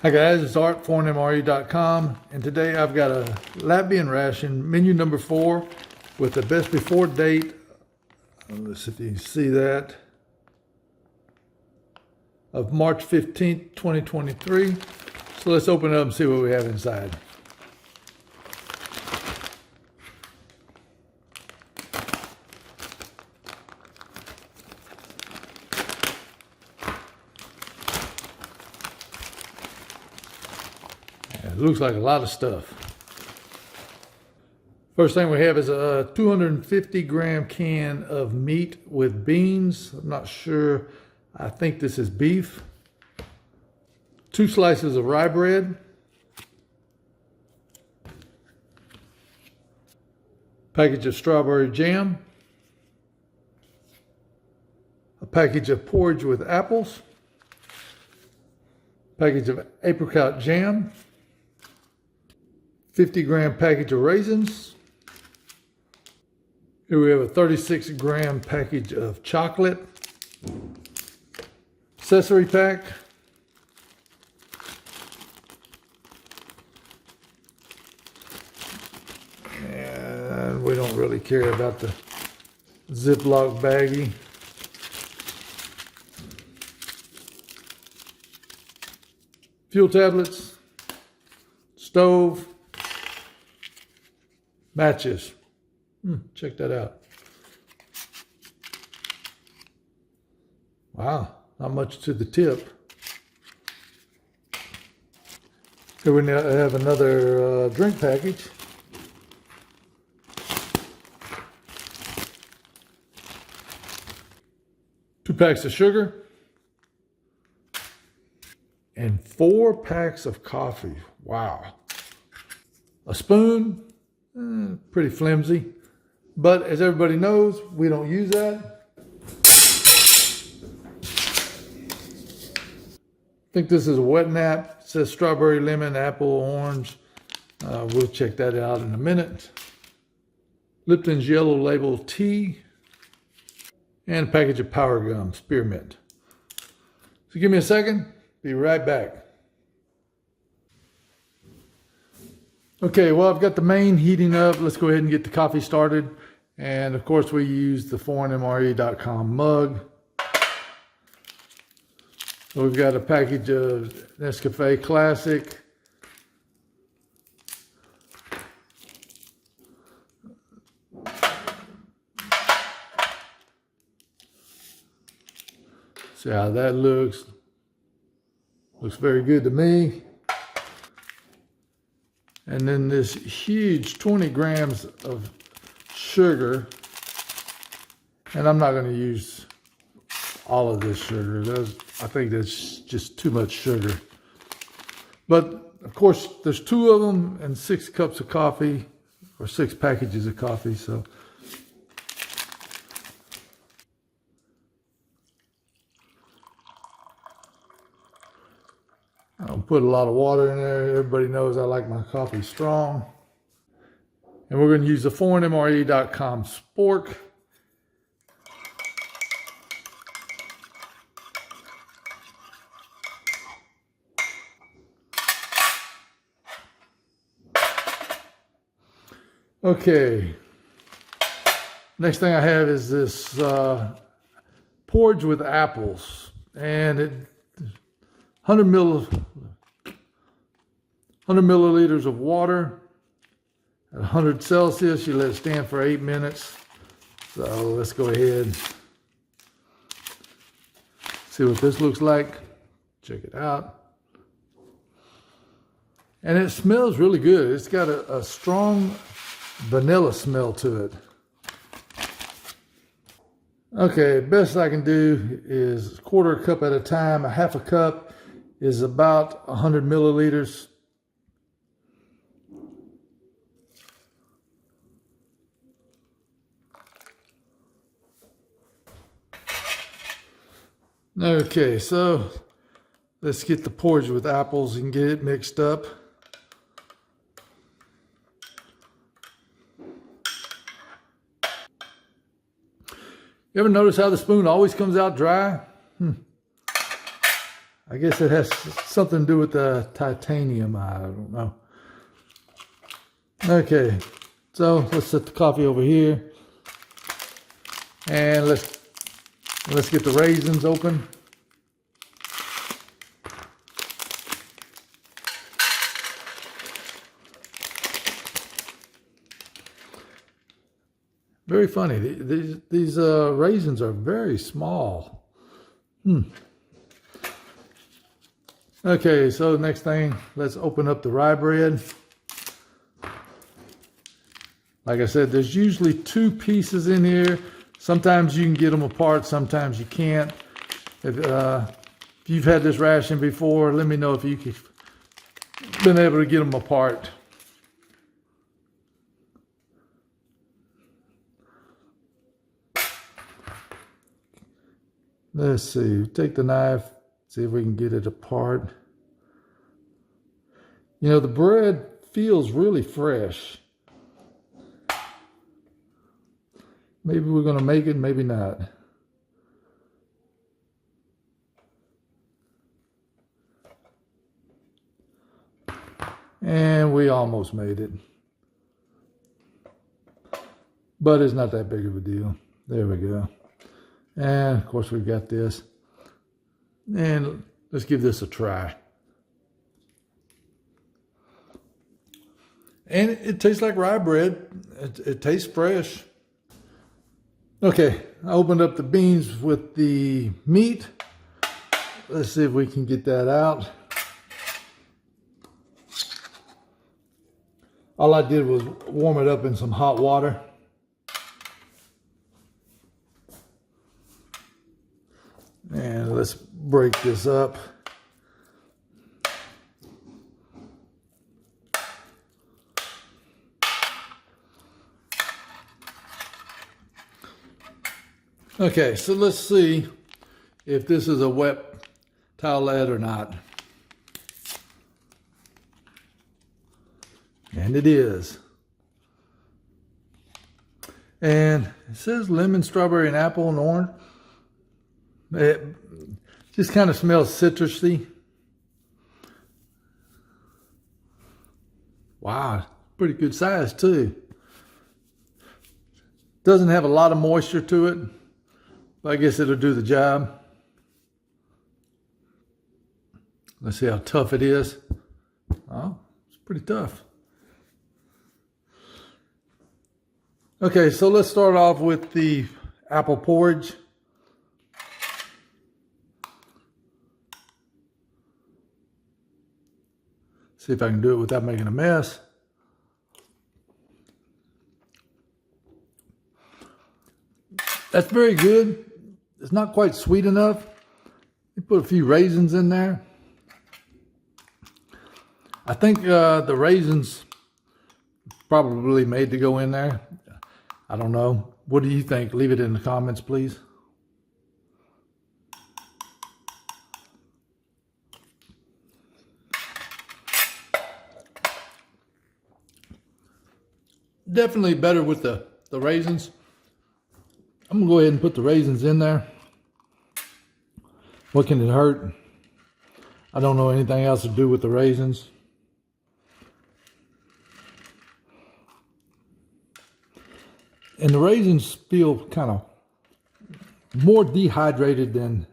Hi guys, it's Art, ForeignMRE.com, and today I've got a Latvian ration, menu number 4, with the best before date, let's see if you can see that, of March 15th, 2023. So let's open it up and see what we have inside. It looks like a lot of stuff. First thing we have is a 250 gram can of meat with beans. I'm not sure. I think this is beef. 2 slices of rye bread. Package of strawberry jam. A package of porridge with apples. Package of apricot jam. 50 gram package of raisins. Here we have a 36 gram package of chocolate. Accessory pack. And we don't really care about the Ziploc baggie. Fuel tablets. Stove. Matches. Check that out. Wow, not much to the tip. Here we have another drink package. Two packs of sugar. And 4 packs of coffee. Wow. A spoon. Pretty flimsy, but as everybody knows, we don't use that. I think this is a wet nap. It says strawberry, lemon, apple, orange. We'll check that out in a minute. Lipton's yellow label tea, and a package of Power Gum spearmint. So give me a second, be right back. Okay, well, I've got the main heating up. Let's go ahead and get the coffee started. And of course, we use the ForeignMRE.com mug. So we've got a package of Nescafe Classic. See how that looks. Looks very good to me. And then this huge 20 grams of sugar. And I'm not going to use all of this sugar. I think that's just too much sugar. But of course, there's 2 of them and 6 cups of coffee, or 6 packages of coffee. So I'll put a lot of water in there. Everybody knows I like my coffee strong. And we're going to use the ForeignMRE.com spork. Okay. Next thing I have is this porridge with apples. And it 100 milliliters of water at 100 Celsius. You let it stand for 8 minutes. So let's go ahead. See what this looks like. Check it out. And it smells really good. It's got a strong vanilla smell to it. Okay, best I can do is 1/4 cup at a time. A 1/2 cup is about 100 milliliters. Okay, so let's get the porridge with apples and get it mixed up. You ever notice how the spoon always comes out dry? I guess it has something to do with the titanium. I don't know. Okay, so let's set the coffee over here, and let's get the raisins open. Very funny. These raisins are very small. Okay, so next thing, let's open up the rye bread. Like I said, there's usually 2 pieces in here. Sometimes you can get them apart, sometimes you can't. If you've had this ration before, let me know if you've been able to get them apart. Let's see, take the knife, see if we can get it apart. You know, the bread feels really fresh. Maybe we're going to make it, maybe not. And we almost made it. But it's not that big of a deal. There we go. And of course we've got this. And let's give this a try. And it tastes like rye bread. It tastes fresh. Okay, I opened up the beans with the meat. Let's see if we can get that out. All I did was warm it up in some hot water. And let's break this up. Okay, so let's see if this is a wet towelette or not. And it is. And it says lemon, strawberry, and apple and orange. It just kind of smells citrusy. Wow, pretty good size too. Doesn't have a lot of moisture to it, but I guess it'll do the job. Let's see how tough it is. Oh, it's pretty tough. Okay, so let's start off with the apple porridge. See if I can do it without making a mess. That's very good. It's not quite sweet enough. You put a few raisins in there. I think the raisins probably made to go in there. I don't know. What do you think? Leave it in the comments, please. Definitely better with the raisins. I'm gonna go ahead and put the raisins in there. What can it hurt? I don't know anything else to do with the raisins. And the raisins feel kind of more dehydrated than,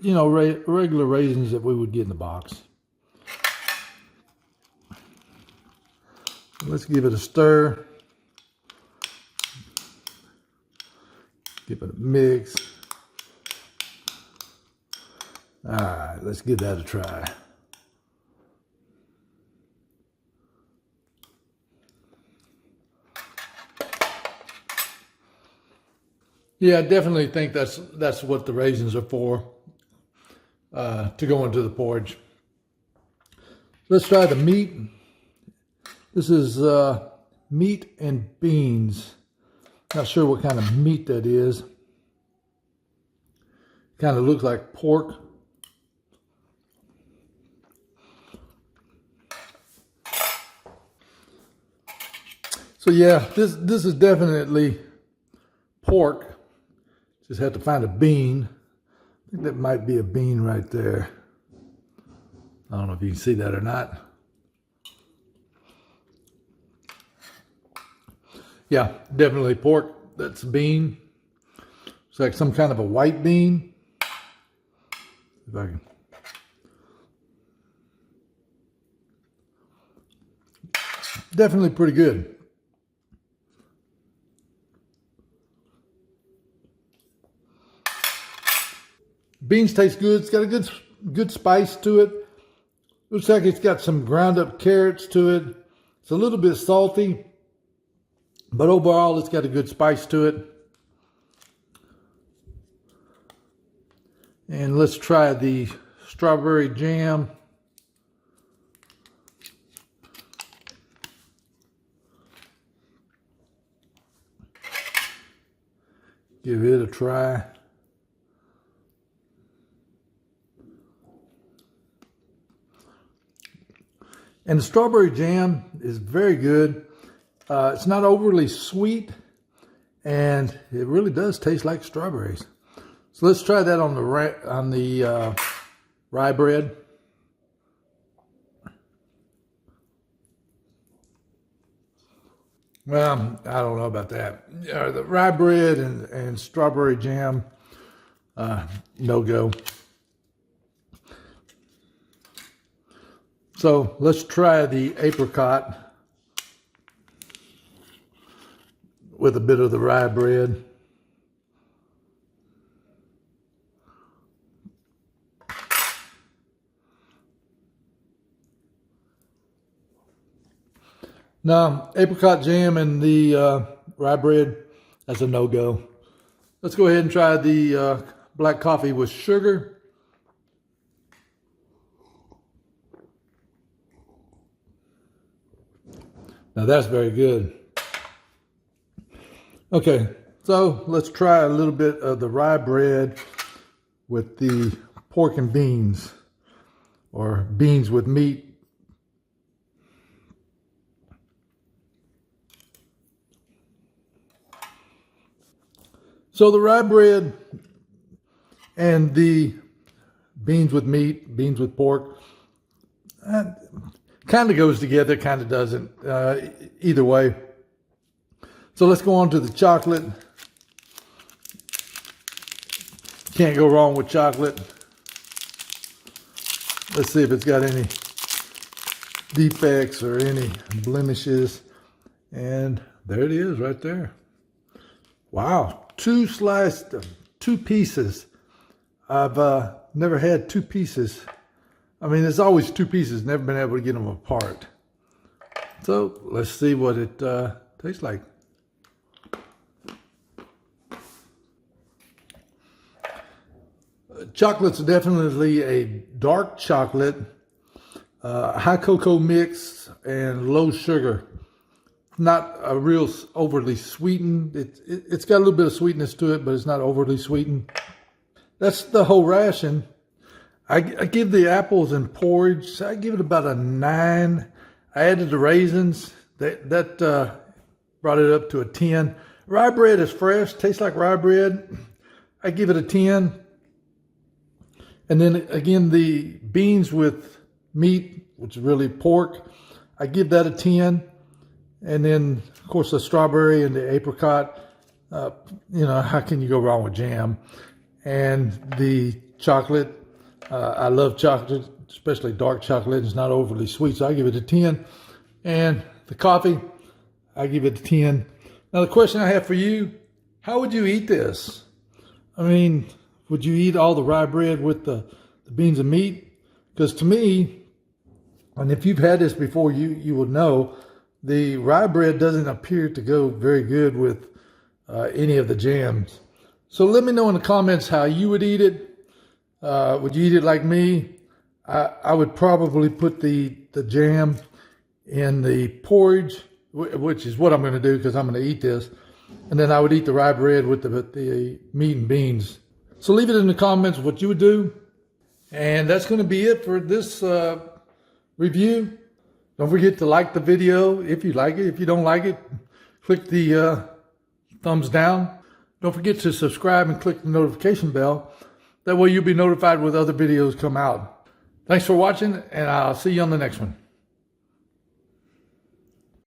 you know, regular raisins that we would get in the box. Let's give it a stir. Give it a mix. All right, let's give that a try. Yeah, I definitely think that's what the raisins are for, to go into the porridge. Let's try the meat. This is meat and beans. Not sure what kind of meat that is. Kind of looks like pork. So yeah, this is definitely pork. Just have to find a bean. I think that might be a bean right there. I don't know if you can see that or not. Yeah, definitely pork. That's a bean. It's like some kind of a white bean. If I can. Definitely pretty good. Beans taste good. It's got a good spice to it. Looks like it's got some ground up carrots to it. It's a little bit salty, but overall it's got a good spice to it. And let's try the strawberry jam. Give it a try. And the strawberry jam is very good. It's not overly sweet, and it really does taste like strawberries. So let's try that on the rye bread. Well, I don't know about that. The rye bread and strawberry jam, no go. So let's try the apricot with a bit of the rye bread. Now, apricot jam and the rye bread, that's a no-go. Let's go ahead and try the black coffee with sugar. Now that's very good. Okay, so let's try a little bit of the rye bread with the pork and beans, or beans with meat. So the rye bread and the beans with meat, beans with pork, kind of goes together, kind of doesn't. Either way. So let's go on to the chocolate. Can't go wrong with chocolate. Let's see if it's got any defects or any blemishes. And there it is right there. Wow, two pieces. I've never had two pieces. I mean, there's always two pieces, never been able to get them apart. So let's see what it tastes like. Chocolate's definitely a dark chocolate, high cocoa mix, and low sugar. Not a real overly sweetened. It's got a little bit of sweetness to it, but it's not overly sweetened. That's the whole ration. I give the apples and porridge, I give it about a 9. I added the raisins. That brought it up to a 10. Rye bread is fresh, tastes like rye bread. I give it a 10. And then again, the beans with meat, which is really pork, I give that a 10. And then, of course, the strawberry and the apricot, you know, how can you go wrong with jam? And the chocolate, I love chocolate, especially dark chocolate. It's not overly sweet, so I give it a 10. And the coffee, I give it a 10. Now, the question I have for you, how would you eat this? I mean, would you eat all the rye bread with the beans and meat? Because to me, and if you've had this before, you would know, the rye bread doesn't appear to go very good with any of the jams. So let me know in the comments how you would eat it. Would you eat it like me? I would probably put the jam in the porridge, which is what I'm going to do because I'm going to eat this. And then I would eat the rye bread with the meat and beans. So leave it in the comments what you would do. And that's going to be it for this review. Don't forget to like the video if you like it. If you don't like it, click the thumbs down. Don't forget to subscribe and click the notification bell. That way you'll be notified when other videos come out. Thanks for watching, and I'll see you on the next one.